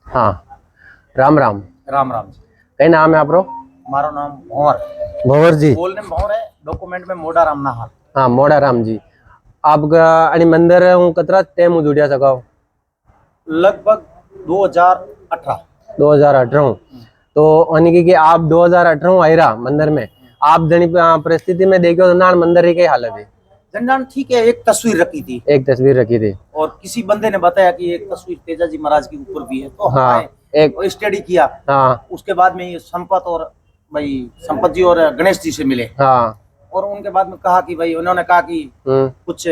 हाँ, राम राम। राम राम जी। कई नाम है आपरो? मारो नाम भंवर। भंवर जी। बोलने में भंवर है, डॉक्यूमेंट में मोड़ा राम नाहार। हाँ, मोड़ा राम जी। आप आणि मंदिर हूँ कतरा टाइम जुड़िया सकाओ? लगभग 2018। 2018 तो यानी कि आप 2018 आयरा मंदिर में आप जनी परिस्थिति में देखो तो नान मंदिर की हालत है। जनजान ठीक है, एक तस्वीर रखी थी, एक तस्वीर रखी थी और किसी बंदे ने बताया कि एक तस्वीर तेजा जी महाराज के ऊपर भी है, तो हाँ, हमने एक स्टडी किया। हाँ उसके बाद में ये संपत जी और गणेश जी से मिले, हाँ और उनके बाद में कहा कि भाई, उन्होंने कहा कि कुछ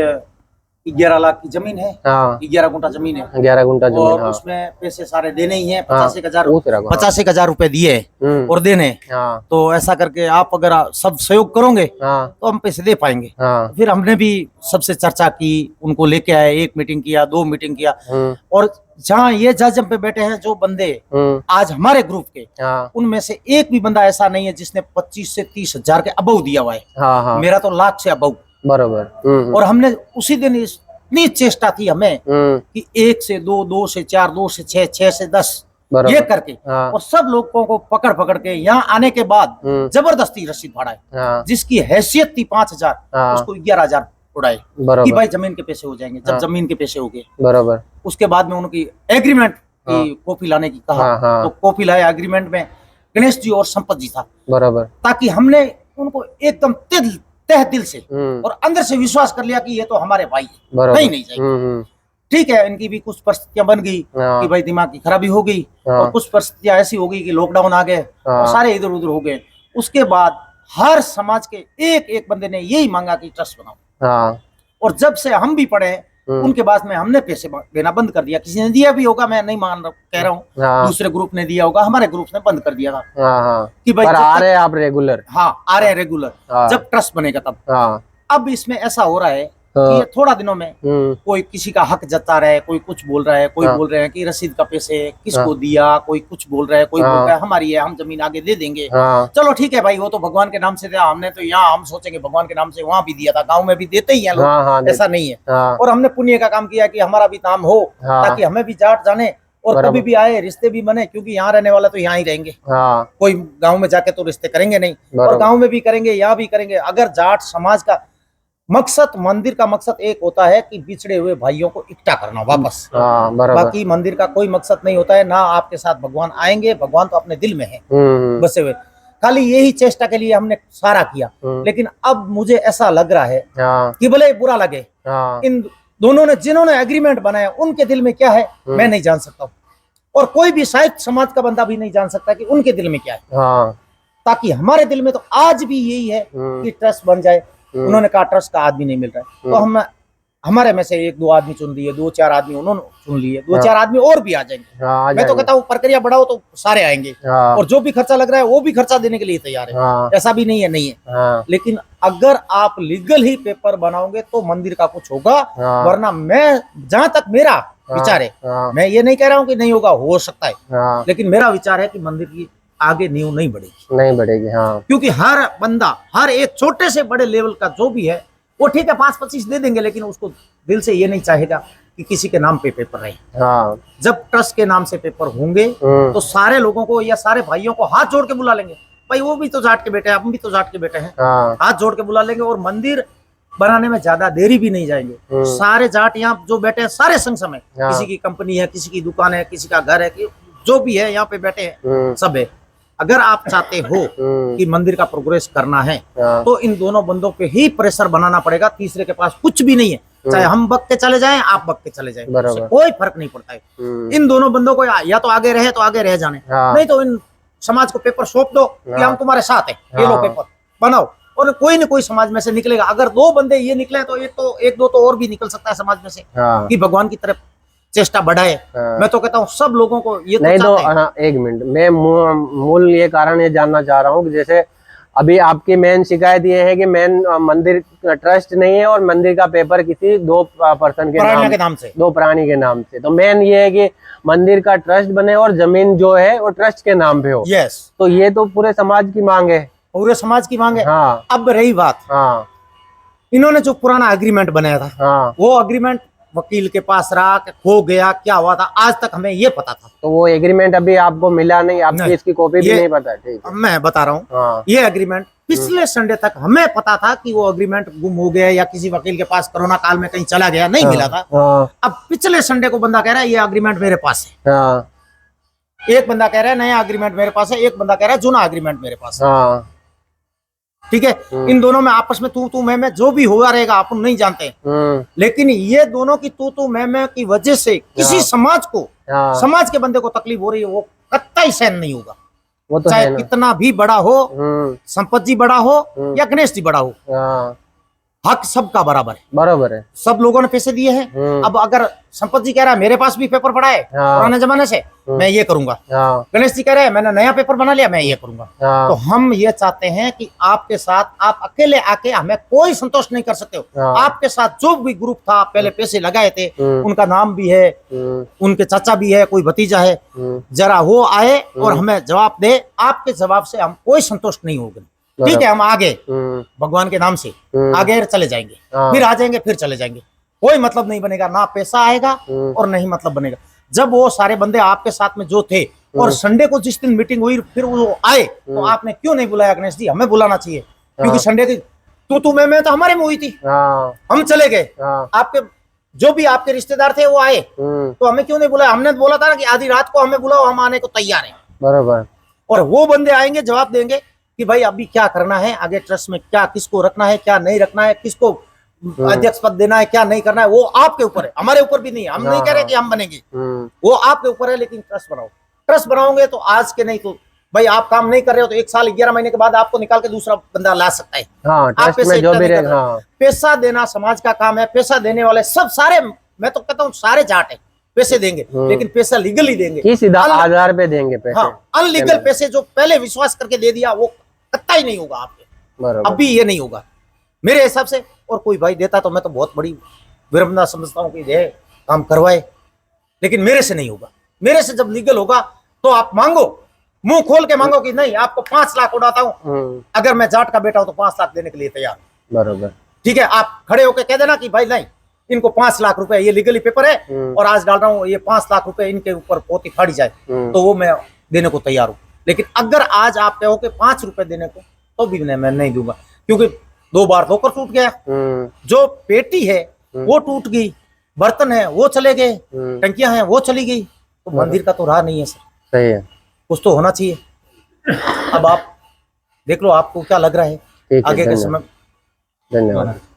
11 लाख की जमीन है, हाँ 11 गुंठा जमीन है, 11 गुंठा जमीन। और हाँ, उसमें पैसे सारे देने ही है। हाँ, 85,000 रुपए दिए और देने। हाँ, तो ऐसा करके आप अगर सब सहयोग करोगे हाँ, तो हम पैसे दे पाएंगे। हाँ, फिर हमने भी सबसे चर्चा की, उनको लेके आए, 1 मीटिंग किया, 2 मीटिंग किया, और जहाँ ये जज पे बैठे हैं जो बंदे आज हमारे ग्रुप के, हाँ, उनमें से एक भी बंदा ऐसा नहीं है जिसने 25 से 30 हजार के अबव दिया हुआ है। हाँ, हाँ, मेरा तो लाख से अबव बरोबर। और हमने उसी दिन इतनी चेष्टा थी हमें कि 1 से 2, 2 से 4, 2 से 6, 6 से 10 ये करके, हाँ, और सब लोगों को पकड़ पकड़ के यहाँ आने के बाद जबरदस्ती रसीद फाड़ा है। हाँ, जिसकी हैसियत थी 5,000, हाँ, उसको 11,000 उड़ाए कि भाई जमीन के पैसे हो जाएंगे। जब जमीन के पैसे हो गए बराबर, उसके बाद में उनकी एग्रीमेंट की कॉपी लाने की कहा, तो कॉपी लाया। एग्रीमेंट में गणेश जी और संपत जी था, बराबर, ताकि हमने उनको एकदम तह दिल से और अंदर से विश्वास कर लिया कि ये तो हमारे भाई है, नहीं जाएंगे। ठीक है, इनकी भी कुछ परिस्थितियां बन गई कि भाई दिमाग की खराबी हो गई, और कुछ परिस्थितियां ऐसी हो गई कि लॉकडाउन आ गए और सारे इधर उधर हो गए। उसके बाद हर समाज के एक एक बंदे ने यही मांगा कि ट्रस्ट बनाओ, और जब से हम भी पढ़े उनके बाद में हमने पैसे देना बंद कर दिया। किसी ने दिया भी होगा, मैं नहीं मान कह रहा हूँ, दूसरे ग्रुप ने दिया होगा, हमारे ग्रुप ने बंद कर दिया था कि भाई आ रहे हैं आप रेगुलर। हाँ, आ रहे हैं रेगुलर, जब ट्रस्ट बनेगा तब। अब इसमें ऐसा हो रहा है कि ये थोड़ा दिनों में कोई किसी का हक जता रहा है, कोई कुछ बोल रहा है, कोई बोल रहे हैं कि रसीद का पैसे किसको दिया, कोई कुछ बोल रहा है, कोई बोल रहा है हमारी है, हम जमीन आगे दे देंगे। चलो ठीक है भाई, वो तो भगवान के नाम से दिया, हमने तो यहाँ हम सोचेंगे भगवान के नाम से वहां भी दिया था, गाँव में भी देते ही हैं लोग, ऐसा नहीं है। और हमने पुण्य का काम किया कि हमारा भी नाम हो, ताकि हमें भी जाट जाने और कभी भी आए रिश्ते भी बने, क्योंकि यहाँ रहने वाला तो यहाँ ही रहेंगे। कोई गाँव में जाके तो रिश्ते करेंगे नहीं, और गाँव में भी करेंगे, यहाँ भी करेंगे। अगर जाट समाज का मकसद, मंदिर का मकसद एक होता है कि बिछड़े हुए भाइयों को इकट्ठा करना वापस, बाकी मंदिर का कोई मकसद नहीं होता है। ना आपके साथ भगवान आएंगे, भगवान तो अपने दिल में है बसे हुए। खाली यही चेष्टा के लिए हमने सारा किया, लेकिन अब मुझे ऐसा लग रहा है कि भले बुरा लगे, इन दोनों ने जिन्होंने एग्रीमेंट बनाया उनके दिल में क्या है मैं नहीं जान सकता, और कोई भी शायद समाज का बंदा भी नहीं जान सकता कि उनके दिल में क्या है। ताकि हमारे दिल में तो आज भी यही है कि ट्रस्ट बन जाए। उन्होंने कहा ट्रस्ट का आदमी नहीं मिल रहा है, तो हम हमारे में से 1-2 आदमी चुन लिए, 2-4 आदमी उन्होंने चुन लिए, 2-4 आदमी और भी आ जाएंगे। मैं तो कहता हूँ प्रक्रिया बढ़ाओ तो सारे आएंगे, और जो भी खर्चा लग रहा है वो भी खर्चा देने के लिए तैयार है, ऐसा भी नहीं है। लेकिन अगर आप लीगल ही पेपर बनाओगे तो मंदिर का कुछ होगा, वरना मैं जहां तक मेरा विचार है, मैं ये नहीं कह रहा हूँ कि नहीं होगा, हो सकता है, लेकिन मेरा विचार है कि मंदिर की आगे नींव नहीं बढ़ेगी। क्योंकि हर बंदा, हर एक छोटे से बड़े लेवल का जो भी है, वो ठीक है 5-25 दे देंगे, लेकिन उसको दिल से ये नहीं चाहेगा कि किसी के नाम पे पेपर रहे। जब ट्रस्ट के नाम से पेपर होंगे तो सारे लोगों को या सारे भाइयों को हाथ जोड़ के बुला लेंगे, भाई वो भी तो जाट के बेटे हैं, हम भी तो जाट के बेटे हैं, हाथ जोड़ के बुला लेंगे, और मंदिर बनाने में ज्यादा देरी भी नहीं जाएंगे। सारे जाट यहाँ जो बैठे हैं, सारे संग समय, किसी की कंपनी है, किसी की दुकान है, किसी का घर है, जो भी है यहाँ पे बैठे हैं सब है। अगर आप चाहते हो कि मंदिर का प्रोग्रेस करना है तो इन दोनों बंदों पे ही प्रेशर बनाना पड़ेगा। तीसरे के पास कुछ भी नहीं है, चाहे हम बक के चले जाएं, आप बक के चले जाएं, कोई फर्क नहीं पड़ता है। इन दोनों बंदों को या तो आगे रहे तो आगे रह जाने, नहीं तो इन समाज को पेपर सौंप दो कि हम तुम्हारे साथ हैं, ये लो पेपर बनाओ, और कोई न कोई समाज में से निकलेगा। अगर 2 बंदे ये निकले तो 1-2 तो और भी निकल सकता है समाज में से, कि भगवान की तरफ चेष्टा बढ़ाए। मैं तो कहता हूँ सब लोगों को ये नहीं तो हाँ, 1 मिनट, मैं मूल ये कारण ये जानना चाह रहा हूँ कि जैसे अभी आपकी मेन शिकायत ये है कि मेन मंदिर ट्रस्ट नहीं है और मंदिर का पेपर किसी 2 पर्सन के नाम से, 2 प्राणी के नाम से, तो मेन ये है कि मंदिर का ट्रस्ट बने और जमीन जो है वो ट्रस्ट के नाम पे हो। यस, तो ये तो पूरे समाज की मांग है, पूरे समाज की मांग है। अब रही बात, इन्होंने जो पुराना एग्रीमेंट बनाया था, वो एग्रीमेंट वकील के पास रहा, खो गया, क्या हुआ था, आज तक हमें ये पता था। तो वो एग्रीमेंट अभी आपको मिला नहीं, आपकी इसकी कॉपी भी नहीं पता? ठीक है, मैं बता रहा हूँ। हाँ। ये एग्रीमेंट पिछले संडे तक हमें पता था कि वो एग्रीमेंट गुम हो गया या किसी वकील के पास कोरोना काल में कहीं चला गया, नहीं मिला था। अब पिछले संडे को बंदा कह रहा है ये एग्रीमेंट मेरे पास है। एक बंदा कह रहा है नया एग्रीमेंट मेरे पास है, एक बंदा कह रहा है जुना एग्रीमेंट मेरे पास है। ठीक है, इन दोनों में आपस में तू मैं जो भी हुआ रहेगा अपन नहीं जानते, लेकिन ये दोनों की तू मैं की वजह से किसी समाज को, समाज के बंदे को तकलीफ हो रही है, वो कतई सहन नहीं होगा। वो तो चाहे कितना भी बड़ा हो, संपत जी बड़ा हो या गणेश जी बड़ा हो, हक सबका बराबर है। बराबर है, सब लोगों ने पैसे दिए हैं। अब अगर संपत जी कह रहा है मेरे पास भी पेपर पड़ा है पुराने जमाने से, मैं ये करूंगा। गणेश जी कह रहे हैं मैंने नया पेपर बना लिया, मैं ये करूंगा। तो हम ये चाहते हैं कि आपके साथ आप अकेले आके हमें कोई संतोष नहीं कर सकते हो। आपके साथ जो भी ग्रुप था पहले पैसे लगाए थे, उनका नाम भी है, उनके चाचा भी है, कोई भतीजा है, जरा वो आए और हमें जवाब दे। आपके जवाब से हम कोई संतोष नहीं होगा। ठीक है, हम आगे भगवान के नाम से आगे चले जाएंगे, फिर आ जाएंगे, फिर चले जाएंगे, कोई मतलब नहीं बनेगा, ना पैसा आएगा और नहीं मतलब बनेगा। जब वो सारे बंदे आपके साथ में जो थे और संडे को जिस दिन मीटिंग हुई फिर वो आए, तो आपने क्यों नहीं बुलाया गणेश जी? हमें बुलाना चाहिए, क्योंकि संडे की तू मैं तो हमारे में हुई थी, हम चले गए। आपके जो भी आपके रिश्तेदार थे वो आए, तो हमें क्यों नहीं बुलाया? हमने बोला था ना कि आधी रात को हमें बुलाओ, हम आने को तैयार हैं। बराबर। और वो बंदे आएंगे, जवाब देंगे कि भाई अभी क्या करना है, आगे ट्रस्ट में क्या किसको रखना है, क्या नहीं रखना है, किसको अध्यक्ष पद देना है, क्या नहीं करना है, वो आपके ऊपर है, हमारे ऊपर भी नहीं है। हम नहीं कह रहे कि हम बनेंगे, वो आपके ऊपर है। लेकिन ट्रस्ट बनाओ, ट्रस्ट बनाओगे तो आज के नहीं तो भाई आप काम नहीं कर रहे हो तो 1 साल 11 महीने के बाद आपको निकाल के दूसरा बंदा ला सकता है। आप पैसा देना समाज का काम है। पैसा देने वाले सब सारे, मैं तो कहता हूँ सारे जाट है, पैसे देंगे, लेकिन पैसा लीगली देंगे, सीधा आधार पे देंगे पैसे। अनलीगल पैसे जो पहले विश्वास करके दे दिया वो कतई नहीं होगा आपके, अभी ये नहीं होगा मेरे हिसाब से। और कोई भाई देता तो मैं तो बहुत बड़ी विडंबना समझता हूँ कि दे काम करवाए, लेकिन मेरे से नहीं होगा। मेरे से जब लीगल होगा तो आप मांगो, मुंह खोल के मांगो कि नहीं आपको 5 लाख उड़ाता हूँ, अगर मैं जाट का बेटा हूं तो 5 लाख देने के लिए तैयार। बराबर, ठीक है। आप खड़े होकर कह देना कि भाई नहीं इनको 5 लाख रुपए, ये लीगली पेपर है और आज डाल रहा हूँ, ये 5 लाख रुपए इनके ऊपर पोती फाड़ी जाए, तो वो मैं देने को तैयार हूँ। लेकिन अगर आज आप कहो कि 5 रुपए देने को, तो भी मैं नहीं दूंगा, क्योंकि 2 बार धोकर टूट गया। जो पेटी है वो टूट गई, बर्तन है वो चले गए, टंकियां हैं वो चली गई, तो मंदिर का तो राह नहीं है सर। सही है, कुछ तो होना चाहिए। अब आप देख लो आपको क्या लग रहा है आगे के समय। धन्यवाद।